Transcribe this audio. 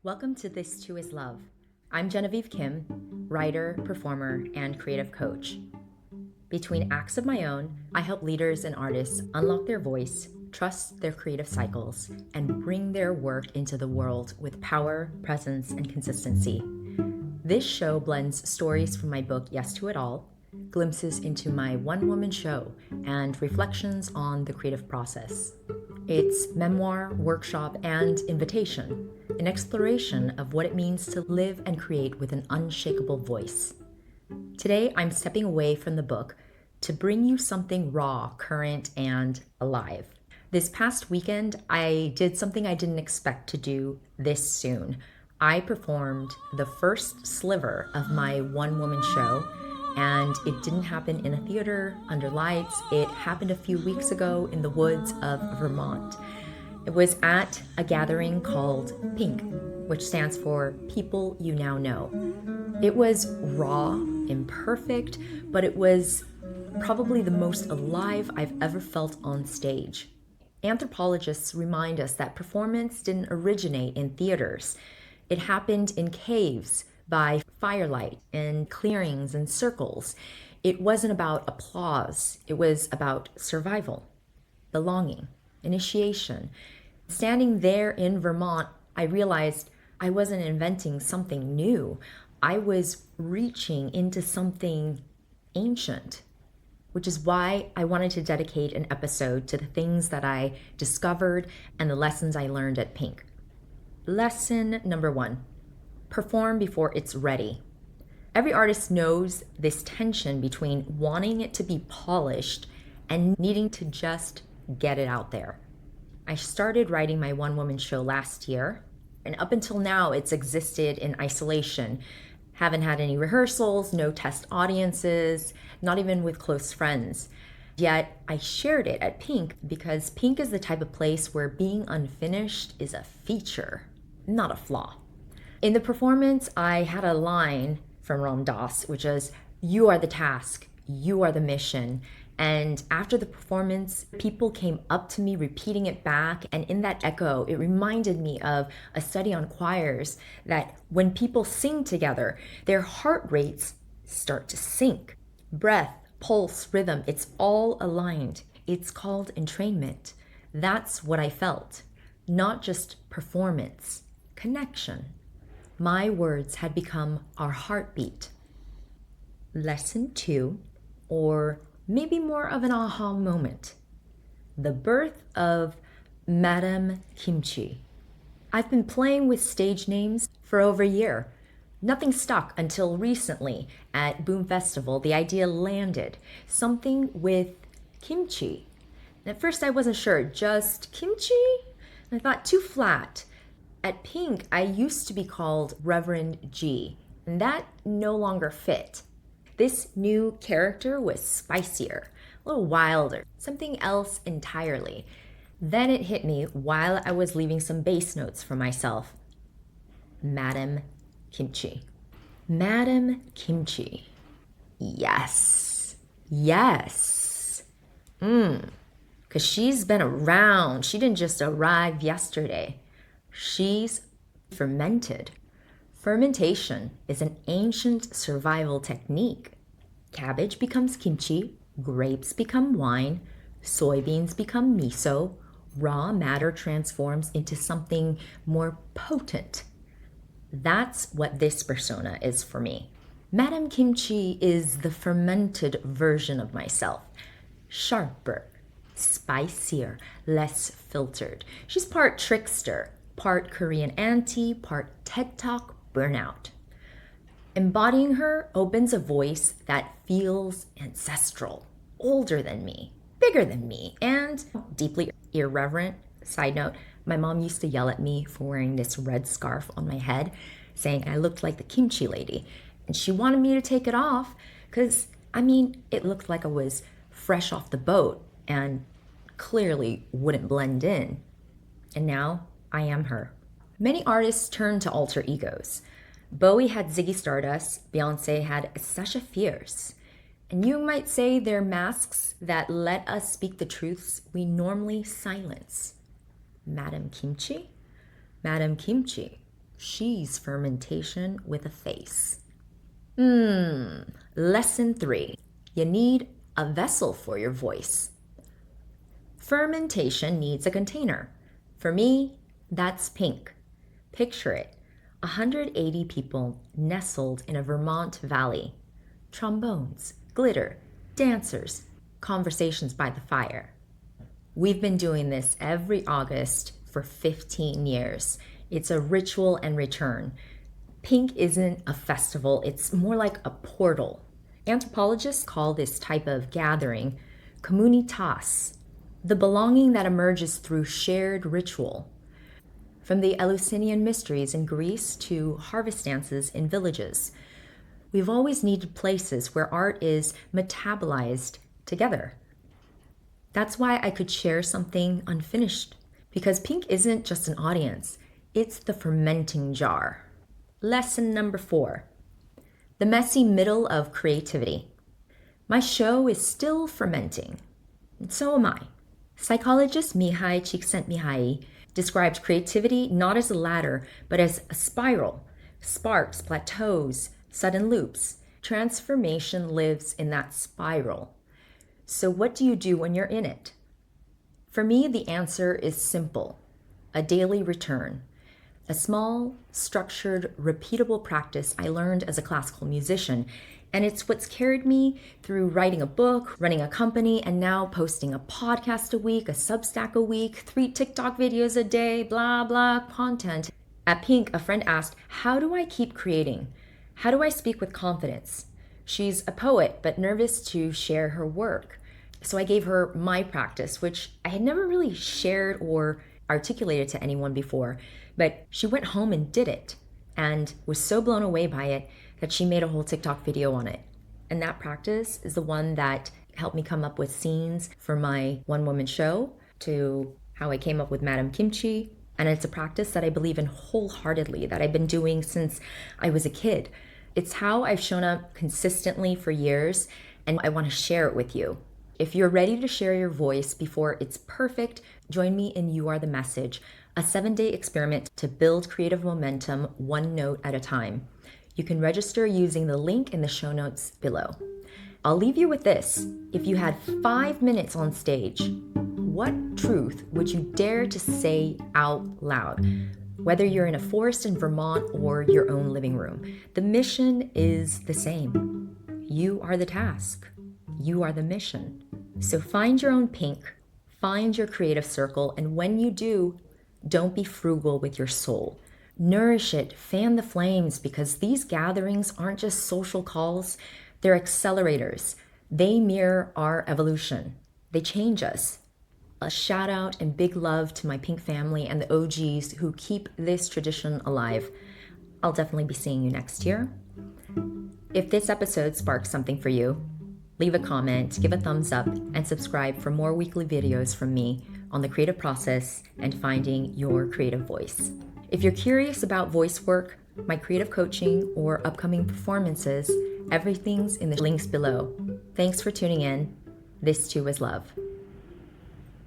Welcome to This Too Is Love. I'm Genevieve Kim, writer, performer, and creative coach. Between acts of my own, I help leaders and artists unlock their voice, trust their creative cycles, and bring their work into the world with power, presence, and consistency. This show blends stories from my book Yes to It All, glimpses into my one-woman show, and reflections on the creative process. It's memoir, workshop, and invitation, an exploration of what it means to live and create with an unshakable voice. Today, I'm stepping away from the book to bring you something raw, current, and alive. This past weekend, I did something I didn't expect to do this soon. I performed the first sliver of my one-woman show, and it didn't happen in a theater under lights. It happened a few weeks ago in the woods of Vermont. It was at a gathering called PINK, which stands for People You Now Know. It was raw, imperfect, but it was probably the most alive I've ever felt on stage. Anthropologists remind us that performance didn't originate in theaters. It happened in caves, by firelight, and clearings and circles. It wasn't about applause, it was about survival, belonging, initiation. Standing there in Vermont, I realized I wasn't inventing something new. I was reaching into something ancient, which is why I wanted to dedicate an episode to the things that I discovered and the lessons I learned at Pink. Lesson number 1, perform before it's ready. Every artist knows this tension between wanting it to be polished and needing to just get it out there. I started writing my one-woman show last year, and up until now it's existed in isolation. Haven't had any rehearsals, no test audiences, not even with close friends. Yet I shared it at Pink because Pink is the type of place where being unfinished is a feature, not a flaw. In the performance, I had a line from Ram Dass, which is, "You are the task, you are the mission." And after the performance, people came up to me repeating it back. And in that echo, it reminded me of a study on choirs that when people sing together, their heart rates start to sync. Breath, pulse, rhythm, it's all aligned. It's called entrainment. That's what I felt. Not just performance, connection. My words had become our heartbeat. Lesson 2, or maybe more of an aha moment. The birth of Madame Kimchi. I've been playing with stage names for over a year. Nothing stuck until recently at Boom Festival. The idea landed. Something with kimchi. And at first I wasn't sure, just kimchi? And I thought too flat. At Pink, I used to be called Reverend G, and that no longer fit. This new character was spicier, a little wilder, something else entirely. Then it hit me while I was leaving some bass notes for myself. Madame Kimchi. Madame Kimchi. Yes. Yes. Because she's been around. She didn't just arrive yesterday. She's fermented. Fermentation is an ancient survival technique. Cabbage becomes kimchi, grapes become wine, soybeans become miso, raw matter transforms into something more potent. That's what this persona is for me. Madame Kimchi is the fermented version of myself. Sharper, spicier, less filtered. She's part trickster, part Korean auntie, part TED Talk burnout. Embodying her opens a voice that feels ancestral, older than me, bigger than me, and deeply irreverent. Side note, my mom used to yell at me for wearing this red scarf on my head, saying I looked like the kimchi lady. And she wanted me to take it off because, it looked like I was fresh off the boat and clearly wouldn't blend in. And now I am her. Many artists turn to alter egos. Bowie had Ziggy Stardust, Beyonce had Sasha Fierce. And you might say they're masks that let us speak the truths we normally silence. Madame Kimchi? Madame Kimchi She's fermentation with a face. Lesson 3. You need a vessel for your voice. Fermentation needs a container. For me, that's pink. Picture it, 180 people nestled in a Vermont valley. Trombones, glitter, dancers, conversations by the fire. We've been doing this every August for 15 years. It's a ritual and return. Pink isn't a festival, it's more like a portal. Anthropologists call this type of gathering communitas, the belonging that emerges through shared ritual. From the Eleusinian mysteries in Greece to harvest dances in villages, we've always needed places where art is metabolized together. That's why I could share something unfinished, because pink isn't just an audience, it's the fermenting jar. Lesson number 4. The messy middle of creativity. My show is still fermenting, and so am I. Psychologist Mihai Csikszentmihalyi described creativity not as a ladder, but as a spiral. Sparks, plateaus, sudden loops. Transformation lives in that spiral. So what do you do when you're in it? For me, the answer is simple. A daily return. A small, structured, repeatable practice I learned as a classical musician, and it's what's carried me through writing a book, running a company, and now posting a podcast a week, a Substack a week, 3 TikTok videos a day, blah, blah, content. At Pink, a friend asked, how do I keep creating? How do I speak with confidence? She's a poet, but nervous to share her work. So I gave her my practice, which I had never really shared or articulated to anyone before, but she went home and did it and was so blown away by it that she made a whole TikTok video on it. And that practice is the one that helped me come up with scenes for my one-woman show, to how I came up with Madame Kimchi. And it's a practice that I believe in wholeheartedly, that I've been doing since I was a kid. It's how I've shown up consistently for years, and I want to share it with you. If you're ready to share your voice before it's perfect, join me in You Are the Message, a 7-day experiment to build creative momentum one note at a time. You can register using the link in the show notes below. I'll leave you with this. If you had 5 minutes on stage, what truth would you dare to say out loud? Whether you're in a forest in Vermont or your own living room, the mission is the same. You are the task. You are the mission. So find your own pink, find your creative circle, and when you do, don't be frugal with your soul. Nourish it, fan the flames, because these gatherings aren't just social calls, they're accelerators. They mirror our evolution. They change us. A shout out and big love to my pink family and the OGs who keep this tradition alive. I'll definitely be seeing you next year. If this episode sparks something for you, leave a comment, give a thumbs up, and subscribe for more weekly videos from me on the creative process and finding your creative voice. If you're curious about voice work, my creative coaching, or upcoming performances, everything's in the links below. Thanks for tuning in. This too is love.